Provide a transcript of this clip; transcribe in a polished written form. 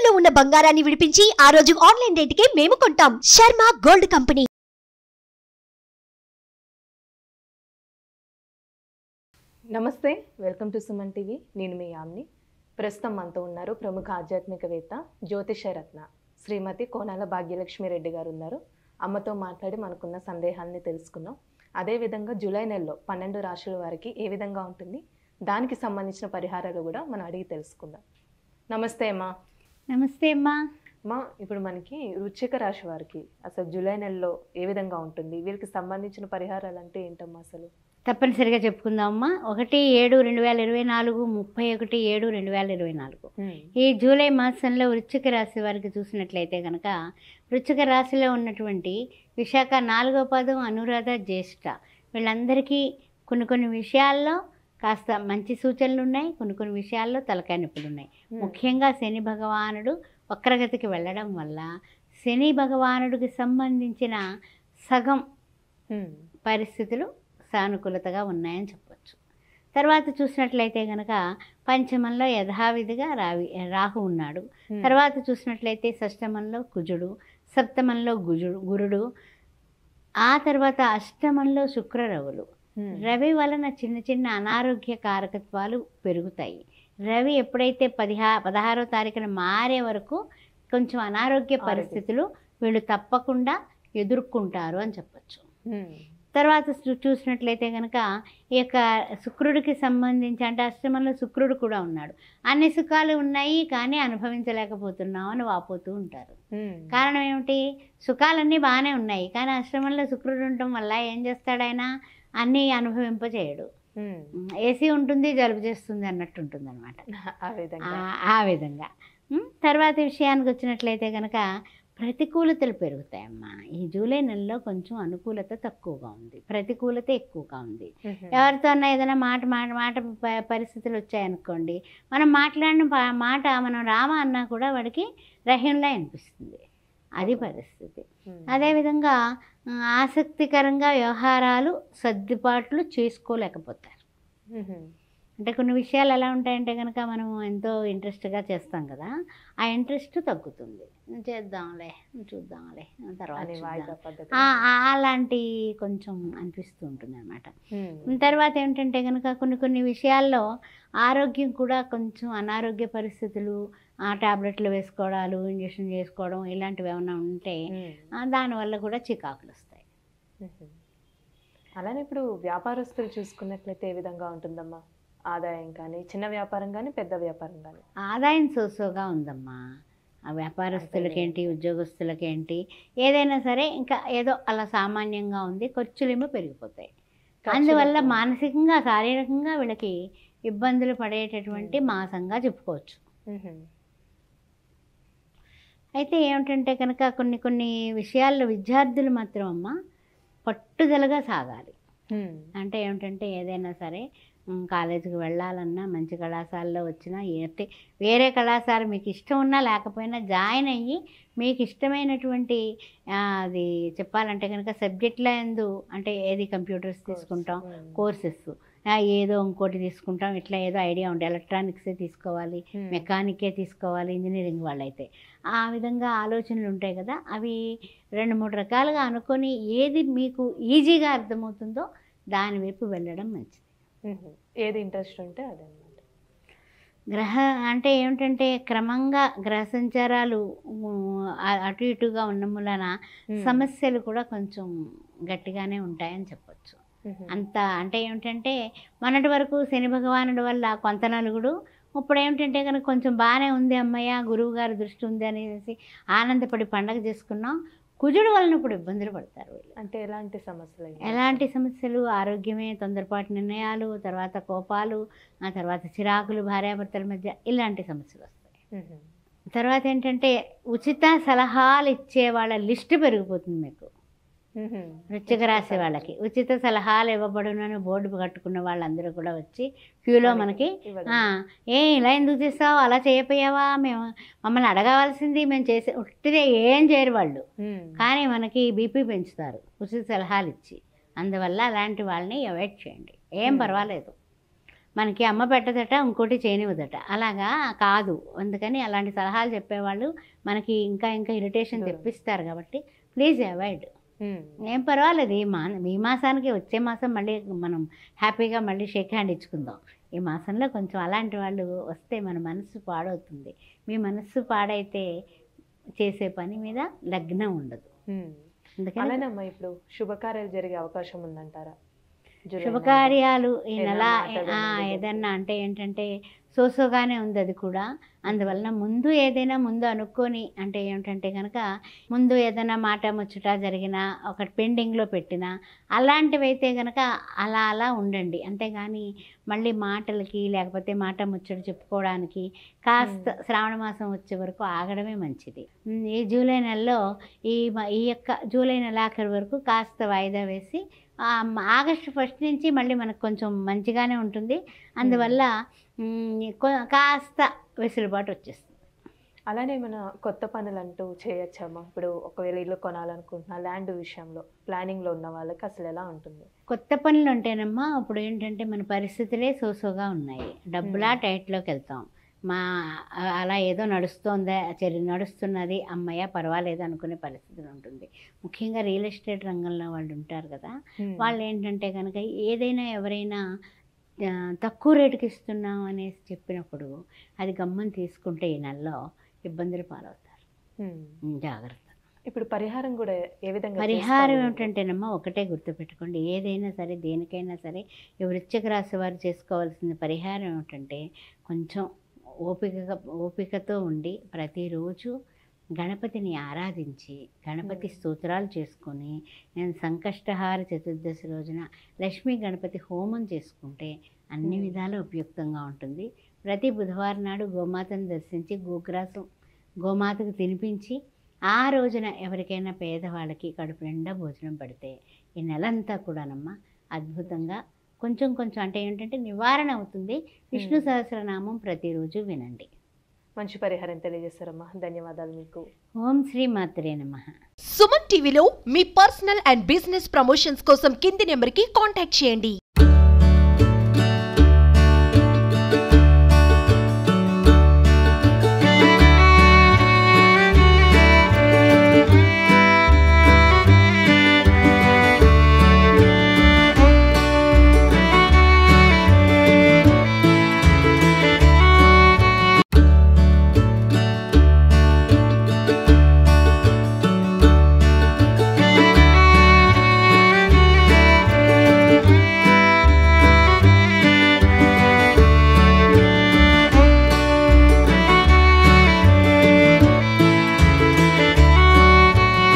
తాకట్టులో ఉన్న బంగారాన్ని విడిపించి ఆ రోజు ఆన్లైన్ రేటుకే మేము కొంటాం. Sharma gold company. నమస్తే, వెల్కమ్ టు సుమన్ టీవీ. నేను మీ యామ్ని. ప్రస్తుతం మనతో ఉన్నారు ప్రముఖ ఆధ్యాత్మికవేత్త జ్యోతిషరత్న శ్రీమతి కోనాల భాగ్యలక్ష్మి రెడ్డి గారు ఉన్నారు. అమ్మతో మాట్లాడి మనకున్న సందేహాలని తెలుసుకున్నాం. అదేవిధంగా జూలై నెలలో 12 రాశుల వారికి ఏ విధంగా ఉంటుంది, దానికి సంబంధించిన పరిహారాలు కూడా మనం అడిగి తెలుసుకుందాం. నమస్తే అమ్మా. నమస్తే అమ్మా. అమ్మా, ఇప్పుడు మనకి వృశ్చిక రాశి వారికి అసలు జూలై నెలలో ఏ విధంగా ఉంటుంది, వీరికి సంబంధించిన పరిహారాలు అంటే ఏంటమ్మా అసలు? తప్పనిసరిగా చెప్పుకుందాం అమ్మా. 1/7/2024, 31/7/2024 ఈ జూలై మాసంలో వృశ్చిక రాశి వారికి చూసినట్లయితే కనుక వృశ్చిక రాశిలో ఉన్నటువంటి విశాఖ 4వ పాదం, అనురాధ, జ్యేష్ఠ వీళ్ళందరికీ కొన్ని విషయాల్లో కాస్త మంచి సూచనలు ఉన్నాయి, కొన్ని విషయాల్లో తలకాయ నొప్పులు ఉన్నాయి. ముఖ్యంగా శని భగవానుడు వక్రగతికి వెళ్ళడం వల్ల శని భగవానుడికి సంబంధించిన సగం పరిస్థితులు సానుకూలతగా ఉన్నాయని చెప్పచ్చు. తర్వాత చూసినట్లయితే కనుక పంచమంలో యథావిధిగా రాహు ఉన్నాడు. తర్వాత చూసినట్లయితే షష్టమంలో కుజుడు, సప్తమంలో గురుడు, ఆ తర్వాత అష్టమంలో శుక్రరవులు. రవి వలన చిన్న అనారోగ్య కారకత్వాలు పెరుగుతాయి. రవి ఎప్పుడైతే 16వ తారీఖున మారే వరకు కొంచెం అనారోగ్య పరిస్థితులు వీళ్ళు తప్పకుండా ఎదుర్కొంటారు అని చెప్పచ్చు. తర్వాత చూసినట్లయితే కనుక ఈ యొక్క శుక్రుడికి సంబంధించి, అంటే అష్టమంలో శుక్రుడు కూడా ఉన్నాడు. అన్ని సుఖాలు ఉన్నాయి కానీ అనుభవించలేకపోతున్నాం అని వాపోతూ ఉంటారు. కారణం ఏమిటి? సుఖాలన్నీ బాగానే ఉన్నాయి కానీ అష్టమంలో శుక్రుడు ఉండటం వల్ల ఏం చేస్తాడు ఆయన? అన్నీ అనుభవింపచేయడు. ఏసీ ఉంటుంది, జలుబు చేస్తుంది అన్నట్టు ఉంటుంది అనమాట. ఆ విధంగా తర్వాత విషయానికి వచ్చినట్లయితే కనుక ప్రతికూలతలు పెరుగుతాయమ్మా. ఈ జూలై నెలలో కొంచెం అనుకూలత తక్కువగా ఉంది, ప్రతికూలత ఎక్కువగా ఉంది. ఎవరితో అన్నా ఏదైనా మాట పరిస్థితులు వచ్చాయనుకోండి, మనం మాట్లాడిన మాట మనం రామ అన్నా కూడా వాడికి రహ్యంలా అనిపిస్తుంది. అది పరిస్థితి. అదేవిధంగా ఆసక్తికరంగా వ్యవహారాలు సర్దుబాట్లు చేసుకోలేకపోతారు. అంటే కొన్ని విషయాలు ఎలా ఉంటాయంటే కనుక మనం ఎంతో ఇంట్రెస్ట్గా చేస్తాం కదా, ఆ ఇంట్రెస్ట్ తగ్గుతుంది. చేద్దాంలే, చూద్దాంలే, తర్వాత అలాంటి కొంచెం అనిపిస్తూ ఉంటుంది అనమాట. తర్వాత ఏంటంటే కనుక కొన్ని విషయాల్లో ఆరోగ్యం కూడా కొంచెం అనారోగ్య పరిస్థితులు, టాబ్లెట్లు వేసుకోవడాలు, ఇంజక్షన్ చేసుకోవడం ఇలాంటివి ఏమైనా ఉంటే దానివల్ల కూడా చికాకులు వస్తాయి. అలానే ఇప్పుడు వ్యాపారస్తులు చూసుకున్నట్లయితే ఏ విధంగా ఉంటుందమ్మా? ఆదాయం కానీ, చిన్న వ్యాపారం కానీ, పెద్ద వ్యాపారం కానీ? ఆదాయం సోసోగా ఉందమ్మా. ఆ వ్యాపారస్తులకేంటి, ఉద్యోగస్తులకేంటి, ఏదైనా సరే ఇంకా ఏదో అలా సామాన్యంగా ఉంది. ఖర్చులేమో పెరిగిపోతాయి. అందువల్ల మానసికంగా, శారీరకంగా వీళ్ళకి ఇబ్బందులు పడేటటువంటి మాసంగా చెప్పుకోవచ్చు. అయితే ఏమిటంటే కనుక కొన్ని విషయాల్లో విద్యార్థులు మాత్రం అమ్మ పట్టుదలగా సాగాలి. అంటే ఏమిటంటే ఏదైనా సరే కాలేజీకి వెళ్ళాలన్నా, మంచి కళాశాలలో వచ్చినా, వేరే కళాశాల మీకు ఇష్టం ఉన్నా లేకపోయినా జాయిన్ అయ్యి మీకు ఇష్టమైనటువంటి అది చెప్పాలంటే కనుక సబ్జెక్టుల యందు, అంటే ఏది కంప్యూటర్స్ తీసుకుంటాం, కోర్సెస్ ఏదో ఇంకోటి తీసుకుంటాం, ఇట్లా ఏదో ఐడియా ఉండే ఎలక్ట్రానిక్సే తీసుకోవాలి, మెకానికే తీసుకోవాలి, ఇంజనీరింగ్ వాళ్ళైతే ఆ విధంగా ఆలోచనలు ఉంటాయి కదా. అవి 2-3 రకాలుగా అనుకొని ఏది మీకు ఈజీగా అర్థమవుతుందో దాని వైపు వెళ్ళడం మంచిది. ఏది ఇంట్రెస్ట్ ఉంటే అదే అన్నమాట. అంటే ఏమిటంటే క్రమంగా గ్రహ సంచారాలు అటు ఇటుగా ఉన్న మూలన సమస్యలు కూడా కొంచెం గట్టిగానే ఉంటాయని చెప్పచ్చు. అంత అంటే ఏమిటంటే మొన్నటి వరకు శని భగవానుడి వల్ల కొంత నలుగుడు, ఇప్పుడు ఏమిటంటే కనుక కొంచెం బాగానే ఉంది, అమ్మయ్య గురువు గారి దృష్టి ఉంది అనేసి ఆనందపడి పండగ చేసుకున్నాం. కుజుడు వలన ఇప్పుడు ఇబ్బందులు పడతారు వీళ్ళు. అంటే ఎలాంటి సమస్యలు? ఆరోగ్యమే, తొందరపాటు నిర్ణయాలు, తర్వాత కోపాలు, ఆ తర్వాత చిరాకులు భార్యాభర్తల మధ్య, ఇలాంటి సమస్యలు వస్తాయి. తర్వాత ఏంటంటే ఉచిత సలహాలు ఇచ్చే వాళ్ళ లిస్టు పెరిగిపోతుంది మీకు. వృశ్చిక రాశి వాళ్ళకి ఉచిత సలహాలు ఇవ్వబడునని బోర్డు కట్టుకున్న వాళ్ళందరూ కూడా వచ్చి క్యూలో మనకి ఇలా ఎందుకు చేస్తావు, అలా చేయపోయావా, మమ్మల్ని అడగవలసింది మేము చేసే ఉట్టిదే ఏం చేయరు వాళ్ళు, కానీ మనకి బీపీ పెంచుతారు ఉచిత సలహాలు ఇచ్చి. అందువల్ల అలాంటి వాళ్ళని అవాయిడ్ చేయండి, ఏం పర్వాలేదు. మనకి అమ్మ పెట్టదట, ఇంకోటి చేయనివ్వదట. అలాగా కాదు. అందుకని అలాంటి సలహాలు చెప్పేవాళ్ళు మనకి ఇంకా ఇంకా ఇరిటేషన్ తెప్పిస్తారు కాబట్టి ప్లీజ్ అవాయిడ్. ఏం పర్వాలేదు, ఈ మాసానికి వచ్చే మాసం మళ్ళీ మనం హ్యాపీగా మళ్ళీ షేక్ హ్యాండ్ ఇచ్చుకుందాం. ఈ మాసంలో కొంచెం అలాంటి వాళ్ళు వస్తే మన మనసు పాడవుతుంది. మీ మనస్సు పాడైతే చేసే పని మీద లగ్నం ఉండదు. అందుకని అలానమ్మా ఇప్పుడు శుభకార్యాలు జరిగే అవకాశం ఉందంటారా? శుభకార్యాలు ఈ నెల ఏదన్నా అంటే ఏంటంటే సోసోగానే ఉంది అది కూడా. అందువలన ముందు ఏదైనా ముందు అనుకొని అంటే ఏమిటంటే కనుక ముందు ఏదైనా మాట ముచ్చట జరిగినా ఒకటి పెండింగ్లో పెట్టినా అలాంటివి అయితే కనుక అలా అలా ఉండండి. అంతేగాని మళ్ళీ మాటలకి లేకపోతే మాట ముచ్చట చెప్పుకోవడానికి కాస్త శ్రావణ మాసం వచ్చే వరకు ఆగడమే మంచిది. ఈ జూలై నెలలో ఈ యొక్క జూలై నెలాఖరు వరకు కాస్త వాయిదా వేసి ఆగస్టు 1 నుంచి మళ్ళీ మనకు కొంచెం మంచిగానే ఉంటుంది. అందువల్ల కాస్త వెసులుబాటు వచ్చేస్తుంది. అలానే మన కొత్త పనులు అంటూ చేయొచ్చమ్మా? ఇప్పుడు ఒకవేళ ఇల్లు కొనాలనుకుంటున్నా, ల్యాండ్ విషయంలో ప్లానింగ్లో ఉన్న వాళ్ళకి అసలు ఎలా ఉంటుంది? కొత్త పనులు ఉంటేనమ్మా ఇప్పుడు ఏంటంటే మన పరిస్థితులే సోసోగా ఉన్నాయి. డబ్బులా టైట్లోకి వెళ్తాం. అలా ఏదో నడుస్తున్నది అమ్మయ్య పర్వాలేదు అనుకునే పరిస్థితి ఉంటుంది. ముఖ్యంగా రియల్ ఎస్టేట్ రంగంలో వాళ్ళు ఉంటారు కదా, వాళ్ళు ఏంటంటే కనుక ఏదైనా ఎవరైనా తక్కువ రేటుకి ఇస్తున్నాం అనేసి చెప్పినప్పుడు అది గమ్మని తీసుకుంటే ఈ నెలలో ఇబ్బందులు పాలవుతారు. జాగ్రత్త. ఇప్పుడు పరిహారం కూడా ఏ విధంగా? పరిహారం ఏమిటంటేనమ్మా ఒకటే గుర్తుపెట్టుకోండి, ఏదైనా సరే దేనికైనా సరే ఈ వృశ్చిక రాశి వారు చేసుకోవాల్సిన పరిహారం ఏమిటంటే కొంచెం ఓపికతో ఉండి ప్రతిరోజు గణపతిని ఆరాధించి గణపతి స్తోత్రాలు చేసుకొని సంకష్టహార చతుర్దశి రోజున లక్ష్మీ గణపతి హోమం చేసుకుంటే అన్ని విధాలు ఉపయుక్తంగా ఉంటుంది. ప్రతి బుధవారం నాడు గోమాతను దర్శించి గోమాతకు తినిపించి ఆ రోజున ఎవరికైనా పేదవాళ్ళకి కడుపు నిండా భోజనం పడితే ఈ నెలంతా కూడానమ్మా అద్భుతంగా కొంచెం అంటే ఏంటంటే నివారణ అవుతుంది. విష్ణు సహస్రనామం ప్రతిరోజు వినండి. మంచి పరిహారం తెలియజేస్తారమ్మా, ధన్యవాదాలు మీకు. ఓం శ్రీ మాత్రే నమః. సుమన్ టీవీలో మీ పర్సనల్ అండ్ బిజినెస్ ప్రమోషన్స్ కోసం కింది నెంబర్కి కాంటాక్ట్ చేయండి.